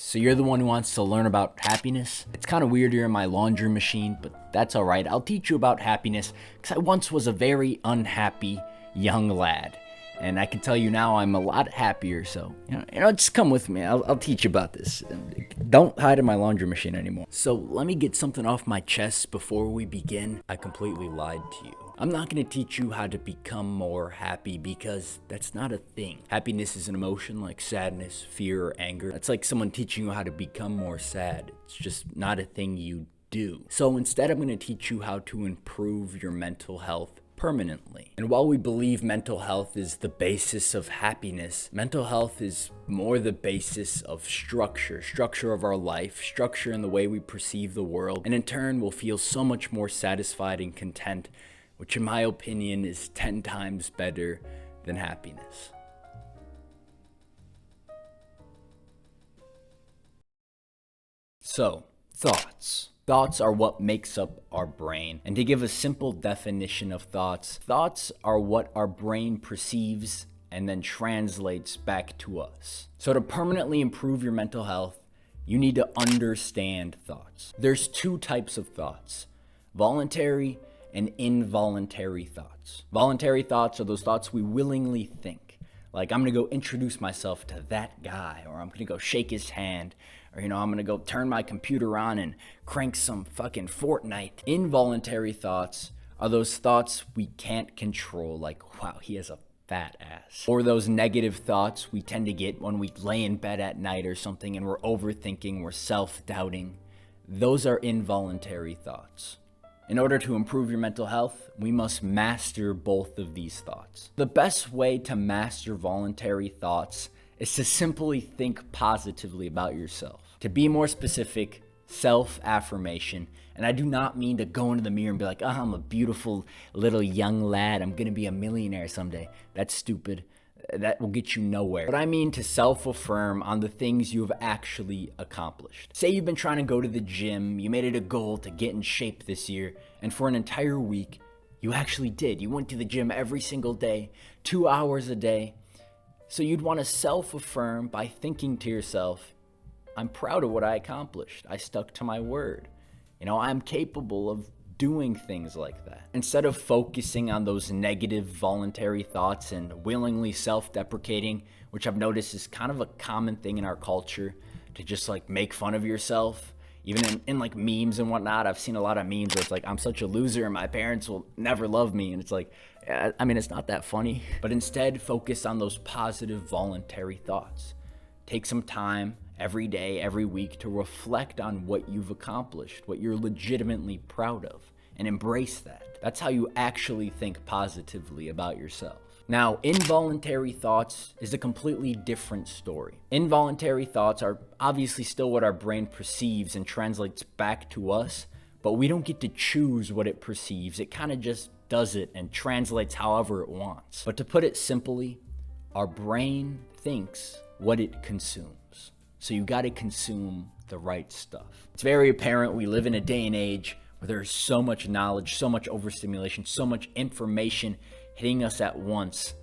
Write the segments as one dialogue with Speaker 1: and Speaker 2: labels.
Speaker 1: So you're the one who wants to learn about happiness? It's kind of weird you're in my laundry machine, but that's all right. I'll teach you about happiness because I once was a very unhappy young lad. And I can tell you now I'm a lot happier, so, just come with me. I'll teach you about this. Don't hide in my laundry machine anymore. So let me get something off my chest before we begin. I completely lied to you. I'm not going to teach you how to become more happy because that's not a thing. Happiness is an emotion like sadness, fear, or anger. That's like someone teaching you how to become more sad. It's just not a thing you do. So instead, I'm going to teach you how to improve your mental health permanently. And while we believe mental health is the basis of happiness, mental health is more the basis of structure of our life, structure in the way we perceive the world, and in turn we'll feel so much more satisfied and content, which in my opinion is 10 times better than happiness. So, thoughts. Thoughts are what makes up our brain. And to give a simple definition of thoughts are what our brain perceives and then translates back to us. So to permanently improve your mental health, you need to understand thoughts. There's two types of thoughts: voluntary and involuntary thoughts. Voluntary thoughts are those thoughts we willingly think. Like, I'm gonna go introduce myself to that guy, or I'm gonna go shake his hand, or, I'm gonna go turn my computer on and crank some fucking Fortnite. Involuntary thoughts are those thoughts we can't control, like, wow, he has a fat ass. Or those negative thoughts we tend to get when we lay in bed at night or something and we're overthinking, we're self-doubting. Those are involuntary thoughts. In order to improve your mental health, we must master both of these thoughts. The best way to master voluntary thoughts is to simply think positively about yourself. To be more specific, self-affirmation. And I do not mean to go into the mirror and be like, I'm a beautiful little young lad. I'm gonna be a millionaire someday. That's stupid. That will get you nowhere. But I mean to self-affirm on the things you have actually accomplished. Say you've been trying to go to the gym, you made it a goal to get in shape this year, and for an entire week, you actually did. You went to the gym every single day, 2 hours a day. So you'd want to self-affirm by thinking to yourself, I'm proud of what I accomplished. I stuck to my word. I'm capable of doing things like that. Instead of focusing on those negative voluntary thoughts and willingly self-deprecating, which I've noticed is kind of a common thing in our culture, to just like make fun of yourself. Even in like memes and whatnot, I've seen a lot of memes where it's like, I'm such a loser and my parents will never love me. And it's like, it's not that funny. But instead, focus on those positive voluntary thoughts. Take some time every day, every week to reflect on what you've accomplished, what you're legitimately proud of, and embrace that. That's how you actually think positively about yourself. Now, involuntary thoughts is a completely different story. Involuntary thoughts are obviously still what our brain perceives and translates back to us, but we don't get to choose what it perceives. It kind of just does it and translates however it wants. But to put it simply, our brain thinks what it consumes. So you gotta consume the right stuff. It's very apparent we live in a day and age where there's so much knowledge, so much overstimulation, so much information hitting us at once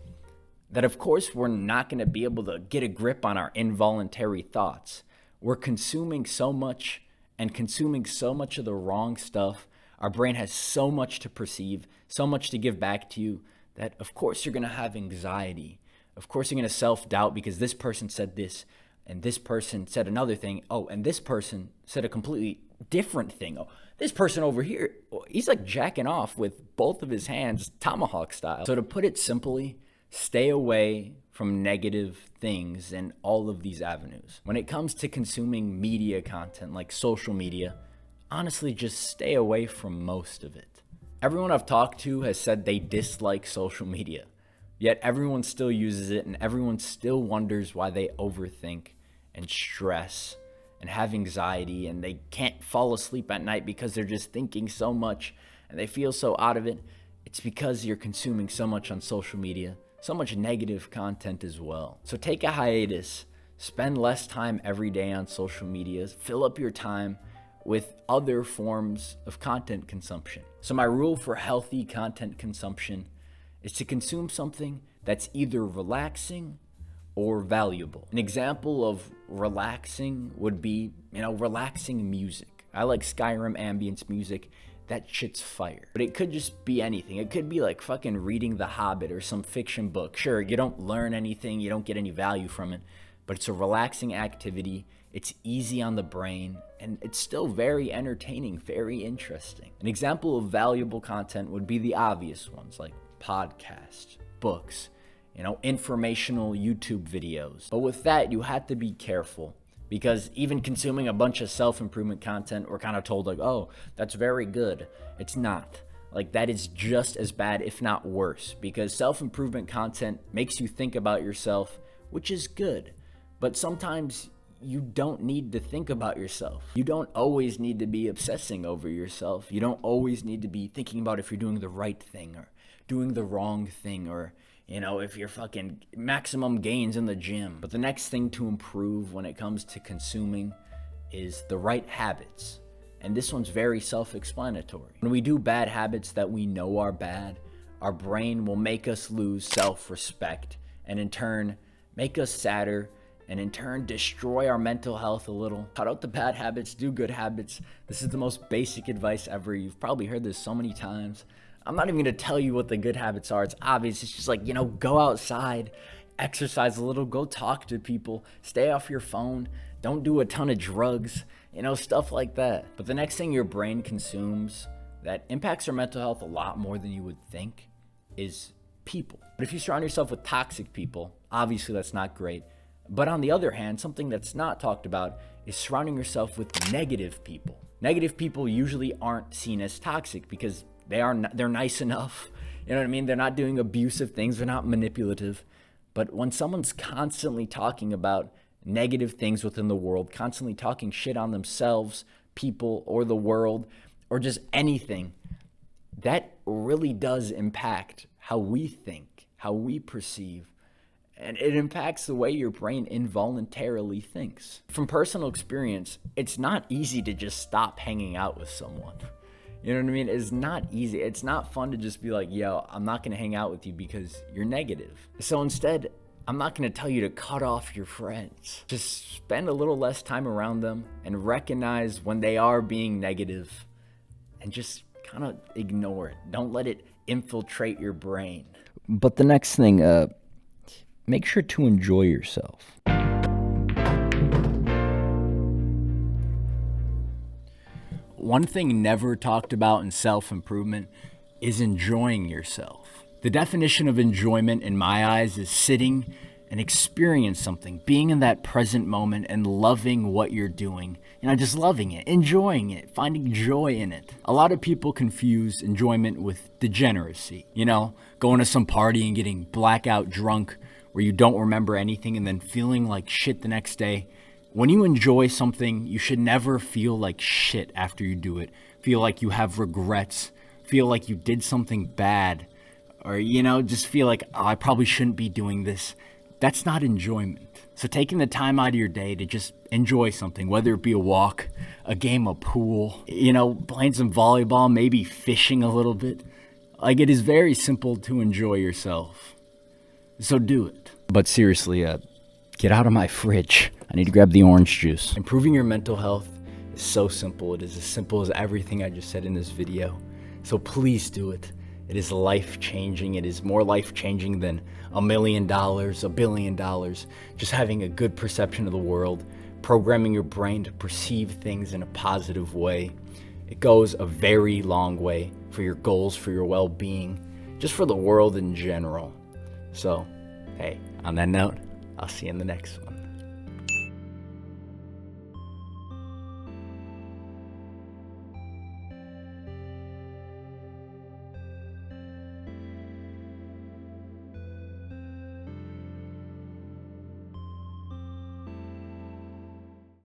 Speaker 1: that of course we're not going to be able to get a grip on our involuntary thoughts. We're consuming so much and consuming so much of the wrong stuff. Our brain has so much to perceive, so much to give back to you, that of course you're going to have anxiety. Of course you're going to self-doubt because this person said this and this person said another thing. Oh, and this person said a completely different thing. Oh, this person over here, he's like jacking off with both of his hands, tomahawk style. So to put it simply, stay away from negative things in all of these avenues. When it comes to consuming media content like social media, honestly, just stay away from most of it. Everyone I've talked to has said they dislike social media, yet everyone still uses it and everyone still wonders why they overthink and stress and have anxiety, and they can't fall asleep at night because they're just thinking so much and they feel so out of it. It's because you're consuming so much on social media, so much negative content as well. So take a hiatus, spend less time every day on social media, fill up your time with other forms of content consumption. So my rule for healthy content consumption is to consume something that's either relaxing or valuable. An example of relaxing would be, relaxing music. I like Skyrim ambience music. That shit's fire. But it could just be anything. It could be like fucking reading The Hobbit or some fiction book. Sure, you don't learn anything, you don't get any value from it, but it's a relaxing activity. It's easy on the brain, and it's still very entertaining, very interesting. An example of valuable content would be the obvious ones, like podcasts, books, informational YouTube videos. But with that, you have to be careful, because even consuming a bunch of self-improvement content, we're kind of told like, oh, that's very good. It's not. Like, that is just as bad, if not worse, because self-improvement content makes you think about yourself, which is good. But sometimes you don't need to think about yourself. You don't always need to be obsessing over yourself. You don't always need to be thinking about if you're doing the right thing or doing the wrong thing, or if you're fucking maximum gains in the gym. But the next thing to improve when it comes to consuming is the right habits. And this one's very self-explanatory. When we do bad habits that we know are bad, our brain will make us lose self-respect, and in turn make us sadder, and in turn destroy our mental health a little. Cut out the bad habits, do good habits. This is the most basic advice ever. You've probably heard this so many times. I'm not even gonna tell you what the good habits are. It's obvious. It's just like, go outside, exercise a little, go talk to people, stay off your phone, don't do a ton of drugs, stuff like that. But the next thing your brain consumes that impacts your mental health a lot more than you would think is people. But if you surround yourself with toxic people, obviously that's not great. But on the other hand, something that's not talked about is surrounding yourself with negative people. Negative people usually aren't seen as toxic because they're nice enough. You know what I mean? They're not doing abusive things. They're not manipulative. But when someone's constantly talking about negative things within the world, constantly talking shit on themselves, people, or the world, or just anything, that really does impact how we think, how we perceive. And it impacts the way your brain involuntarily thinks. From personal experience, it's not easy to just stop hanging out with someone. You know what I mean? It's not easy. It's not fun to just be like, yo, I'm not gonna hang out with you because you're negative. So instead, I'm not gonna tell you to cut off your friends. Just spend a little less time around them and recognize when they are being negative and just kind of ignore it. Don't let it infiltrate your brain. But the next thing, make sure to enjoy yourself. One thing never talked about in self-improvement is enjoying yourself. The definition of enjoyment in my eyes is sitting and experience something, being in that present moment and loving what you're doing. Just loving it, enjoying it, finding joy in it. A lot of people confuse enjoyment with degeneracy. Going to some party and getting blackout drunk where you don't remember anything and then feeling like shit the next day. When you enjoy something, you should never feel like shit after you do it. Feel like you have regrets. Feel like you did something bad. Or, just feel like, oh, I probably shouldn't be doing this. That's not enjoyment. So taking the time out of your day to just enjoy something, whether it be a walk, a game of pool, playing some volleyball, maybe fishing a little bit. Like, it is very simple to enjoy yourself. So do it. But seriously, get out of my fridge. I need to grab the orange juice. Improving your mental health is so simple. It is as simple as everything I just said in this video. So please do it. It is life-changing. It is more life-changing than $1 million, $1 billion. Just having a good perception of the world, programming your brain to perceive things in a positive way. It goes a very long way for your goals, for your well-being, just for the world in general. So, hey, on that note, I'll see you in the next one.